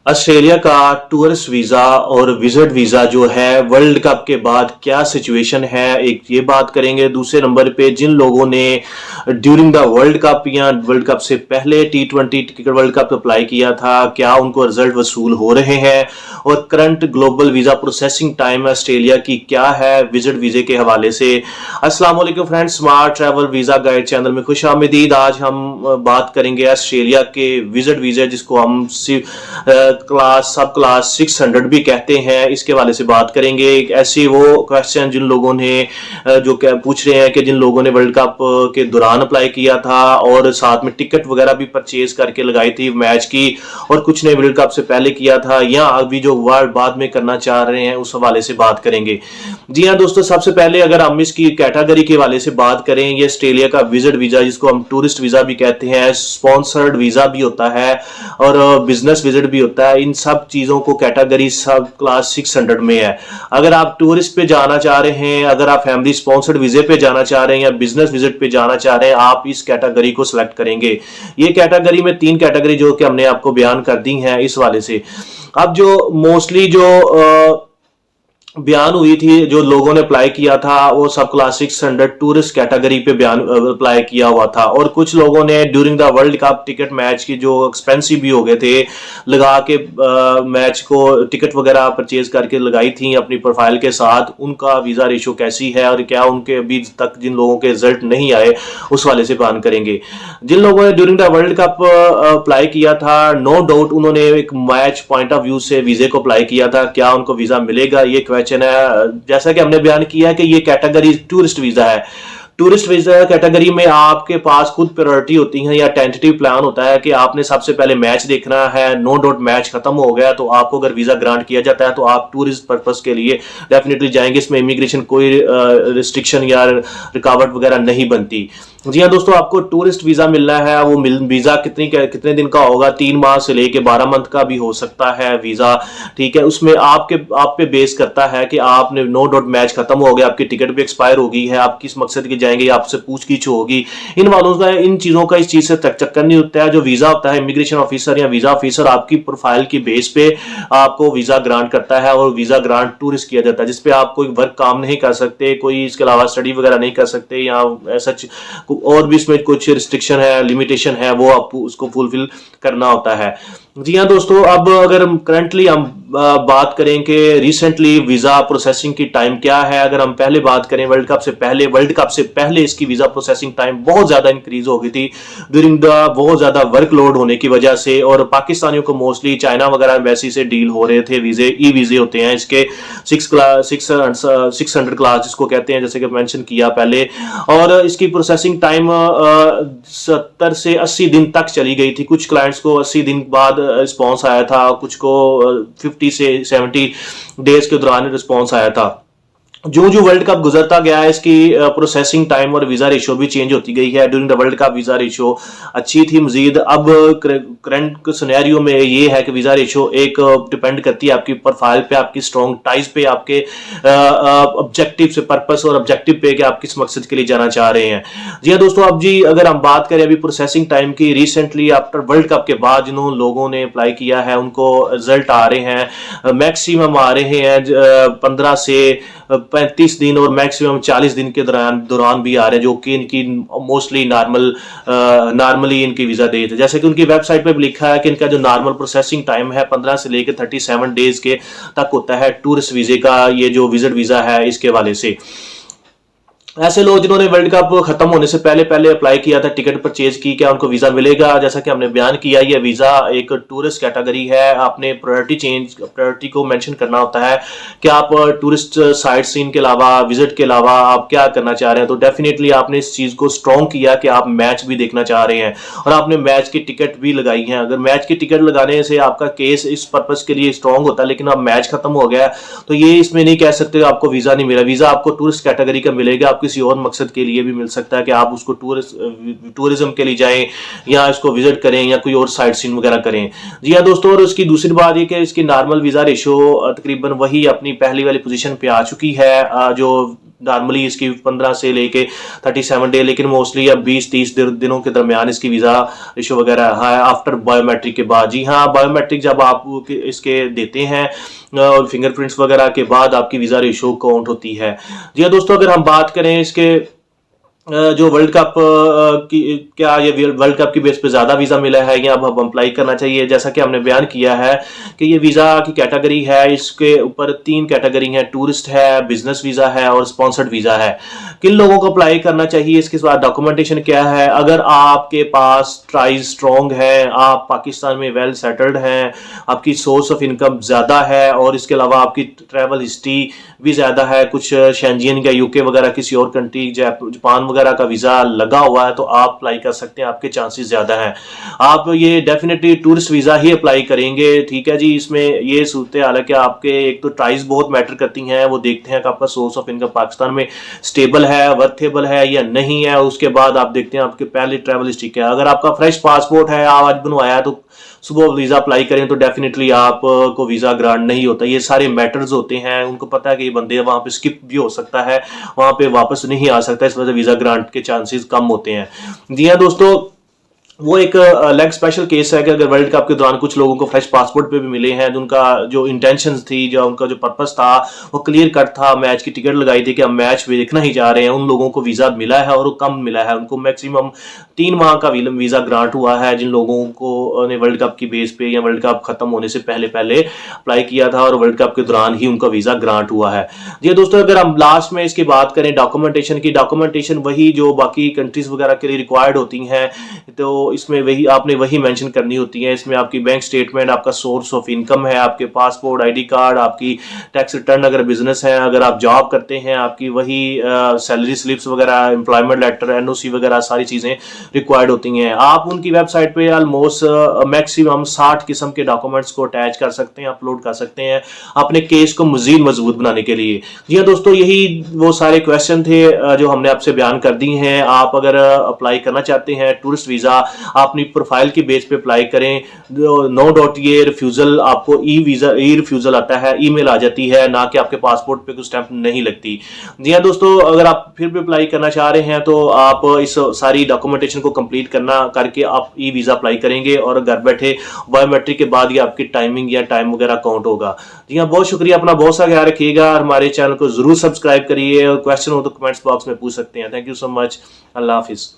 Australia का tourist visa और visit visa जो है वर्ल्ड कप के बाद क्या सिचुएशन है, एक ये बात करेंगे। दूसरे नंबर पे जिन लोगों ने ड्यूरिंग द वर्ल्ड कप या वर्ल्ड कप से पहले T20 cricket world cup apply किया था, क्या उनको रिजल्ट वसूल हो रहे हैं, और current global visa processing time Australia की क्या है विजिट वीज़े के हवाले से। अस्सलाम वालेकुम friends, smart travel visa guide channel में खुश आमदीद। आज हम बात करेंगे ऑस्ट्रेलिया के विजिट वीज़े, जिसको हम सब क्लास 600 भी कहते हैं, इसके हवाले से बात करेंगे। एक ऐसी वो क्वेश्चन जिन लोगों ने जो क्या पूछ रहे हैं कि जिन लोगों ने वर्ल्ड कप के दौरान अप्लाई किया था और साथ में टिकट वगैरह भी परचेज करके लगाई थी मैच की, और कुछ ने वर्ल्ड कप से पहले किया था या अभी जो वर्ल्ड बाद में करना चाह रहे हैं, उस हवाले से बात करेंगे। जी हाँ दोस्तों, सबसे पहले अगर हम इसकी कैटेगरी के हवाले से बात करें, ये ऑस्ट्रेलिया का विजिट वीजा जिसको हम टूरिस्ट वीजा भी कहते हैं, स्पॉन्सर्ड वीजा भी होता है और बिजनेस विजिट भी होता है। इन सब चीजों को कैटेगरी सब क्लास 600 में है। अगर आप टूरिस्ट पे जाना चाह रहे हैं, अगर आप फैमिली स्पॉन्सर्ड वीजे पे जाना चाह रहे हैं या बिजनेस विजिट पे जाना चाह रहे हैं, आप इस कैटेगरी को सिलेक्ट करेंगे। ये कैटेगरी में 3 कैटेगरी जो कि हमने आपको बयान कर दी हैं इस वाले से। अब जो मोस्टली जो बयान हुई थी, जो लोगों ने अप्लाई किया था, वो सब क्लास 600 टूरिस्ट कैटेगरी पे बयान अप्लाई किया हुआ था। और कुछ लोगों ने during the world cup ticket match की जो एक्सपेंसिव भी हो गए थे, लगा के मैच को टिकट वगैरह परचेज करके लगाई थी अपनी प्रोफाइल के साथ। उनका वीजा रेशो कैसी है और क्या उनके अभी तक जिन लोगों के रिजल्ट नहीं आए, उस वाले से बयान करेंगे। जिन लोगों ने during the world cup apply किया था, नो डाउट उन्होंने एक मैच पॉइंट ऑफ व्यू से वीजे को अप्लाई किया था, क्या उनको वीजा मिलेगा, ये है। जैसा कि हमने बयान किया है कि ये कैटेगरी टूरिस्ट वीजा है। टूरिस्ट वीजा कैटेगरी में आपके पास खुद प्रायोरिटी होती है या टेंटेटिव प्लान होता है कि आपने सबसे पहले मैच देखना है। नो डाउट मैच खत्म हो गया तो आपको अगर वीजा ग्रांट किया जाता है तो आप टूरिस्ट पर्पस के लिए डेफिनेटली जाएंगे। इसमें इमिग्रेशन कोई रिस्ट्रिक्शन या रुकावट वगैरह नहीं बनती। जी हाँ दोस्तों, आपको टूरिस्ट वीजा मिलना है। वो वीजा कितने दिन का होगा, 3 माह से लेके 12 मंथ का भी हो सकता है वीजा, ठीक है। उसमें आप पे बेस करता है कि आपने नो डाउट मैच खत्म हो गया, आपकी टिकट भी एक्सपायर हो गई है, आप किस मकसद की जाएंगे, आपसे पूछगीछ होगी। इन वालों का इन चीजों का इस चीज से चक्कर नहीं होता है। जो वीजा होता है, इमिग्रेशन ऑफिसर या वीजा ऑफिसर आपकी प्रोफाइल की बेस पे आपको वीजा ग्रांट करता है और वीजा ग्रांट टूरिस्ट किया जाता है, जिसपे आप कोई वर्क काम नहीं कर सकते, कोई इसके अलावा स्टडी वगैरह नहीं कर सकते, या ऐसा और भी इसमें कुछ रिस्ट्रिक्शन है, लिमिटेशन है, वो आपको उसको फुलफिल करना होता है। जी हाँ दोस्तों, अब अगर करंटली हम बात करें कि रिसेंटली वीजा प्रोसेसिंग की टाइम क्या है, अगर हम पहले बात करें वर्ल्ड कप से पहले इसकी वीजा प्रोसेसिंग टाइम बहुत ज्यादा इंक्रीज हो गई थी ड्यूरिंग द बहुत ज्यादा वर्कलोड होने की वजह से, और पाकिस्तानियों को मोस्टली चाइना वगैरह एम्बेसी से डील हो रहे थे। वीजे ई वीजे होते हैं इसके 600 क्लास जिसको कहते हैं, जैसे कि मेंशन किया पहले, और इसकी प्रोसेसिंग टाइम 70 से 80 दिन तक चली गई थी। कुछ क्लाइंट्स को 80 दिन बाद रिस्पॉन्स आया था, कुछ को 50 से 70 डेज के दौरान रिस्पॉन्स आया था। जो जो वर्ल्ड कप गुजरता गया है, इसकी प्रोसेसिंग टाइम और वीजा रेशो भी चेंज होती गई है। During the world cup visa ratio अच्छी थी मजीद। अब करंट सिनेरियो में ये है कि वीजा रेशो एक डिपेंड करती है आपकी प्रोफाइल पे, आपकी स्ट्रॉन्ग टाइज पे, आपके ऑब्जेक्टिव से पर्पस और ऑब्जेक्टिव पे कि आप किस मकसद के लिए जाना चाह रहे हैं। जी हाँ दोस्तों, अब जी अगर हम बात करें अभी प्रोसेसिंग टाइम की, रिसेंटली आफ्टर वर्ल्ड कप के बाद जिन लोगों ने अप्लाई किया है उनको रिजल्ट आ रहे हैं, मैक्सिमम आ रहे हैं 15 से 35 दिन और मैक्सिमम 40 दिन के दौरान भी आ रहे हैं, जो कि इनकी मोस्टली नॉर्मली इनकी वीजा डेट है। जैसे कि उनकी वेबसाइट पे भी लिखा है कि इनका जो नॉर्मल प्रोसेसिंग टाइम है 15 से लेकर 37 डेज के तक होता है टूरिस्ट वीजे का, ये जो विजिट वीजा है इसके वाले से। ऐसे लोग जिन्होंने वर्ल्ड कप खत्म होने से पहले अप्लाई किया था, टिकट परचेज की, क्या उनको वीजा मिलेगा? जैसा कि हमने बयान किया, ये वीजा एक टूरिस्ट कैटेगरी है। आपने प्रायोरिटी को मेंशन करना होता है कि आप टूरिस्ट साइट सीन के अलावा, विजिट के अलावा आप क्या करना चाह रहे हैं। तो डेफिनेटली आपने इस चीज को स्ट्रॉन्ग किया कि आप मैच भी देखना चाह रहे हैं और आपने मैच की टिकट भी लगाई है। अगर मैच की टिकट लगाने से आपका केस इस पर्पज के लिए स्ट्रॉन्ग होता है, लेकिन अब मैच खत्म हो गया, तो ये इसमें नहीं कह सकते आपको वीजा नहीं मिला। वीजा आपको टूरिस्ट कैटेगरी का मिलेगा, किसी और मकसद के लिए भी मिल सकता है कि आप उसको टूरिज्म के लिए जाएं या इसको विजिट करें या कोई और साइट सीन वगैरह करें। जी हाँ दोस्तों, और उसकी दूसरी बात ये कि इसकी नॉर्मल वीजा रेशो तकरीबन वही अपनी पहली वाली पोजीशन पे आ चुकी है। जो नॉर्मली इसकी 15 से लेके 37 डे, लेकिन मोस्टली अब 20-30 दिनों के दरमियान इसकी वीज़ा इशू वगैरह है आफ्टर बायोमेट्रिक के बाद। जी हाँ, बायोमेट्रिक जब आप इसके देते हैं और फिंगरप्रिंट्स वगैरह के बाद आपकी वीज़ा इशू काउंट होती है। जी हाँ दोस्तों, अगर हम बात करें इसके जो वर्ल्ड कप की, क्या ये वर्ल्ड कप की बेस पे ज़्यादा वीज़ा मिला है या अब अप्लाई करना चाहिए, जैसा कि हमने बयान किया है कि ये वीज़ा की कैटेगरी है, इसके ऊपर 3 कैटेगरी है, टूरिस्ट है, बिजनेस वीज़ा है और स्पॉन्सर्ड वीज़ा है। किन लोगों को अप्लाई करना चाहिए, इसके बाद डॉक्यूमेंटेशन क्या है। अगर आपके पास ट्राइज स्ट्रॉन्ग है, आप पाकिस्तान में वेल सेटल्ड हैं, आपकी सोर्स ऑफ इनकम ज़्यादा है और इसके अलावा आपकी ट्रैवल हिस्ट्री भी ज़्यादा है, कुछ शेंजियन या यूके वगैरह किसी और कंट्री जापान वगैरह का वीज़ा लगा हुआ है, तो आप अप्लाई कर सकते हैं, आपके चांसेस ज़्यादा हैं। आप ये डेफिनेटली टूरिस्ट वीज़ा ही अप्लाई करेंगे, ठीक है जी। इसमें ये सूरत हाल है कि आपके एक तो ट्राइज बहुत मैटर करती हैं, वो देखते हैं कि आपका सोर्स ऑफ इनकम पाकिस्तान में स्टेबल है, वर्थेबल है या नहीं है। उसके बाद आप देखते हैं आपके पहले ट्रैवल हिस्ट्री क्या है। अगर आपका फ्रेश पासपोर्ट है, आप आज बनवाया, तो सुबह वीज़ा अप्लाई करें तो डेफिनेटली आपको वीज़ा ग्रांट नहीं होता। ये सारे मैटर्स होते हैं, उनको पता है कि ये बंदे वहाँ पे स्किप भी हो सकता है, वहाँ पे वापस नहीं आ सकता, इस वजह से वीज़ा ग्रांट के चांसेस कम होते हैं। जी हाँ दोस्तों, वो एक अलग स्पेशल केस है कि अगर वर्ल्ड कप के दौरान कुछ लोगों को फ्रेश पासपोर्ट पे भी मिले हैं, जिनका जो इंटेंशंस थी, जो उनका जो पर्पस था वो क्लियर कट था, मैच की टिकट लगाई थी कि हम मैच देखना ही जा रहे हैं, उन लोगों को वीज़ा मिला है और वो कम मिला है। उनको मैक्सिमम 3 माह का वीज़ा ग्रांट हुआ है, जिन लोगों को ने वर्ल्ड कप की बेस पे या वर्ल्ड कप खत्म होने से पहले पहले अप्लाई किया था और वर्ल्ड कप के दौरान ही उनका वीज़ा ग्रांट हुआ है। जी दोस्तों, अगर हम लास्ट में इसकी बात करें डॉक्यूमेंटेशन की, डॉक्यूमेंटेशन वही जो बाकी कंट्रीज वगैरह के लिए रिक्वायर्ड होती हैं, तो इसमें वही आपने वही मेंशन करनी होती है। इसमें आपकी बैंक स्टेटमेंट, आपका सोर्स ऑफ इनकम है, आपके पासपोर्ट, आईडी कार्ड, आपकी टैक्स रिटर्न अगर बिजनेस है, अगर आप जॉब करते हैं, आपकी वही सैलरी स्लिप्स वगैरह, एम्प्लॉयमेंट लेटर, एनओसी वगैरह सारी चीज़ें रिक्वायर्ड होती हैं। आप उनकी वेबसाइट पे ऑलमोस्ट मैक्सिमम 60 किस्म के डॉक्यूमेंट्स को अटैच कर सकते हैं, अपलोड कर सकते हैं अपने केस को मजीद मजबूत बनाने के लिए। जी हाँ दोस्तों, यही वो सारे क्वेश्चन थे जो हमने आपसे बयान कर दी हैं। आप अगर अप्लाई करना चाहते हैं टूरिस्ट वीज़ा, आप अपनी प्रोफाइल की बेस पे अप्लाई करें। नो डॉट ये रिफ्यूजल, आपको ई रिफ्यूजल आता है, ईमेल आ जाती है, ना कि आपके पासपोर्ट पे कोई स्टैंप नहीं लगती। जी हाँ दोस्तों, अगर आप फिर भी अप्लाई करना चाह रहे हैं तो आप इस सारी डॉक्यूमेंटेशन को कंप्लीट करके आप ई वीज़ा अप्लाई करेंगे और घर बैठे बायोमेट्रिक के बाद ये आपकी टाइमिंग या टाइम वगैरह काउंट होगा। जी हाँ, बहुत शुक्रिया, अपना बहुत सा ख्याल रखिएगा, हमारे चैनल को जरूर सब्सक्राइब करिए और क्वेश्चन हो तो कमेंट्स बॉक्स में पूछ सकते हैं। थैंक यू सो मच, अल्लाह हाफिज़।